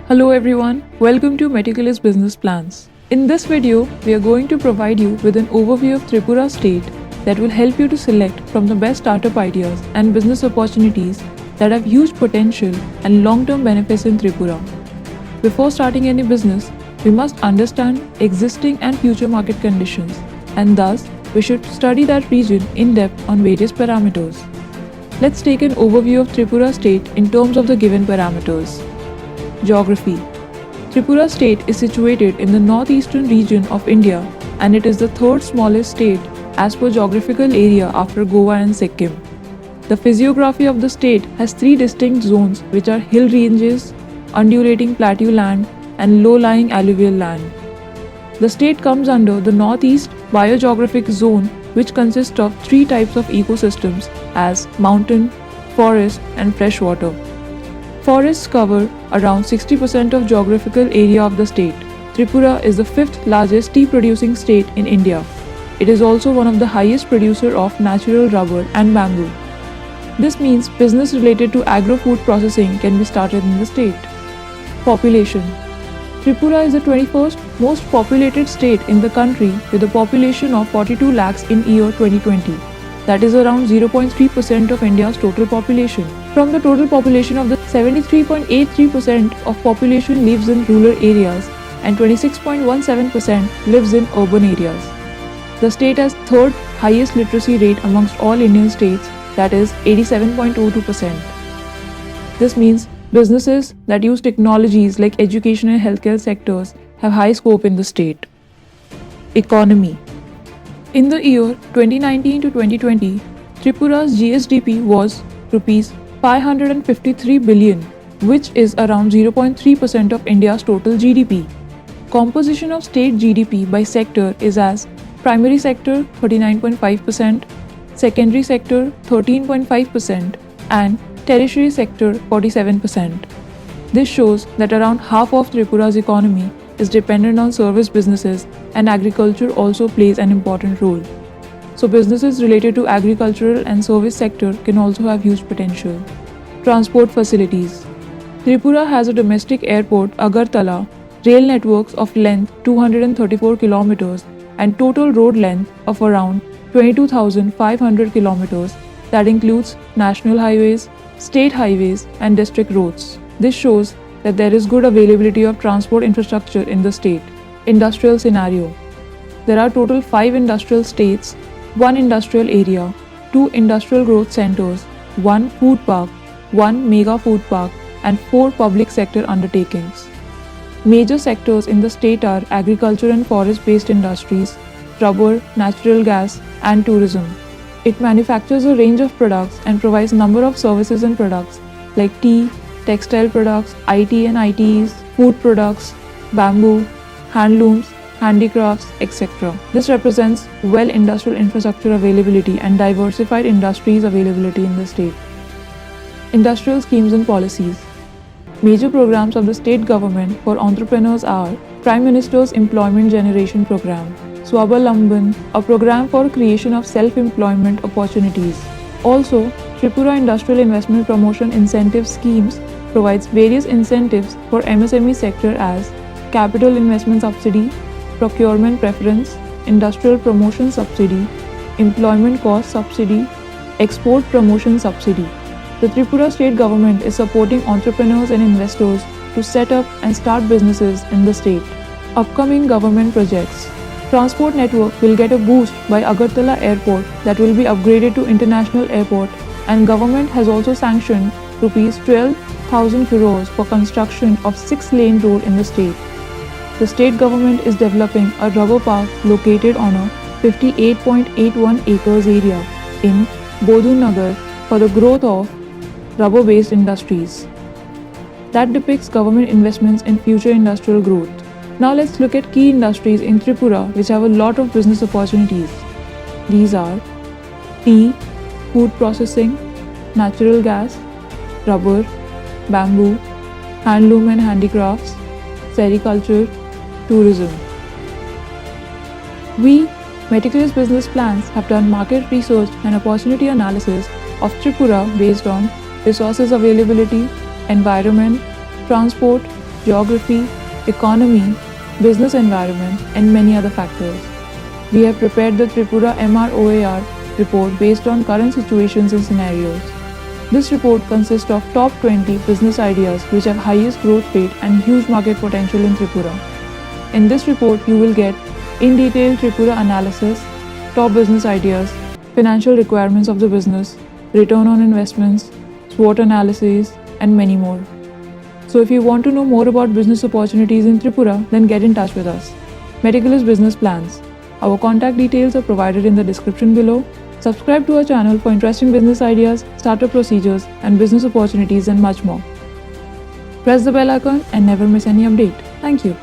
Hello everyone, welcome to Meticulous Business Plans. In this video, we are going to provide you with an overview of Tripura state that will help you to select from the best startup ideas and business opportunities that have huge potential and long-term benefits in Tripura. Before starting any business, we must understand existing and future market conditions, and thus we should study that region in depth on various parameters. Let's take an overview of Tripura state in terms of the given parameters. Geography. Tripura state is situated in the northeastern region of India and it is the third smallest state as per geographical area after Goa and Sikkim. The physiography of the state has three distinct zones which are hill ranges, undulating plateau land and low-lying alluvial land. The state comes under the Northeast Biogeographic Zone which consists of three types of ecosystems as mountain, forest and freshwater. Forests cover around 60% of geographical area of the state. Tripura is the fifth largest tea producing state in India. It is also one of the highest producer of natural rubber and bamboo. This means business related to agro-food processing can be started in the state. Population. Tripura is the 21st most populated state in the country with a population of 42 lakhs in year 2020. That is around 0.3% of India's total population. From the total population of the 73.83% of population lives in rural areas and 26.17% lives in urban areas. The state has third highest literacy rate amongst all Indian states, that is 87.02%. This means businesses that use technologies like education and healthcare sectors have high scope in the state. Economy. In the year 2019 to 2020, Tripura's GSDP was Rs 553 billion, which is around 0.3% of India's total GDP. Composition of state GDP by sector is as primary sector 39.5%, secondary sector 13.5% and tertiary sector 47%. This shows that around half of Tripura's economy is dependent on service businesses and agriculture also plays an important role. So businesses related to agricultural and service sector can also have huge potential. Transport facilities. Tripura has a domestic airport, Agartala, rail networks of length 234 kilometers and total road length of around 22,500 kilometers that includes national highways, state highways and district roads. This shows that there is good availability of transport infrastructure in the state. Industrial scenario. There are total 5 industrial states, 1 industrial area, 2 industrial growth centers, 1 food park, 1 mega food park and 4 public sector undertakings. Major sectors in the state are agriculture and forest-based industries, rubber, natural gas and tourism. It manufactures a range of products and provides number of services and products like tea, textile products, IT and ITEs, food products, bamboo, handlooms, handicrafts, etc. This represents well industrial infrastructure availability and diversified industries availability in the state. Industrial schemes and policies. Major programs of the state government for entrepreneurs are Prime Minister's Employment Generation Program, Swabalamban, a program for creation of self-employment opportunities. Also, Tripura Industrial Investment Promotion Incentive Schemes provides various incentives for MSME sector as Capital Investment Subsidy, Procurement Preference, Industrial Promotion Subsidy, Employment Cost Subsidy, Export Promotion Subsidy. The Tripura state government is supporting entrepreneurs and investors to set up and start businesses in the state. Upcoming government projects. Transport network will get a boost by Agartala Airport that will be upgraded to International Airport and government has also sanctioned Rs 12,000 crores for construction of 6-lane road in the state. The state government is developing a rubber park located on a 58.81 acres area in Bodhunagar for the growth of rubber-based industries. That depicts government investments in future industrial growth. Now let's look at key industries in Tripura which have a lot of business opportunities. These are tea, food processing, natural gas, rubber, bamboo, handloom and handicrafts, sericulture, tourism. We, Meticulous Business Plans, have done market research and opportunity analysis of Tripura based on resources availability, environment, transport, geography, economy, business environment, and many other factors. We have prepared the Tripura MROAR report based on current situations and scenarios. This report consists of top 20 business ideas which have highest growth rate and huge market potential in Tripura. In this report, you will get in detail Tripura analysis, top business ideas, financial requirements of the business, return on investments, SWOT analysis, and many more. So if you want to know more about business opportunities in Tripura, then get in touch with us. Meticulous Business Plans. Our contact details are provided in the description below. Subscribe to our channel for interesting business ideas, startup procedures, and business opportunities and much more. Press the bell icon and never miss any update. Thank you.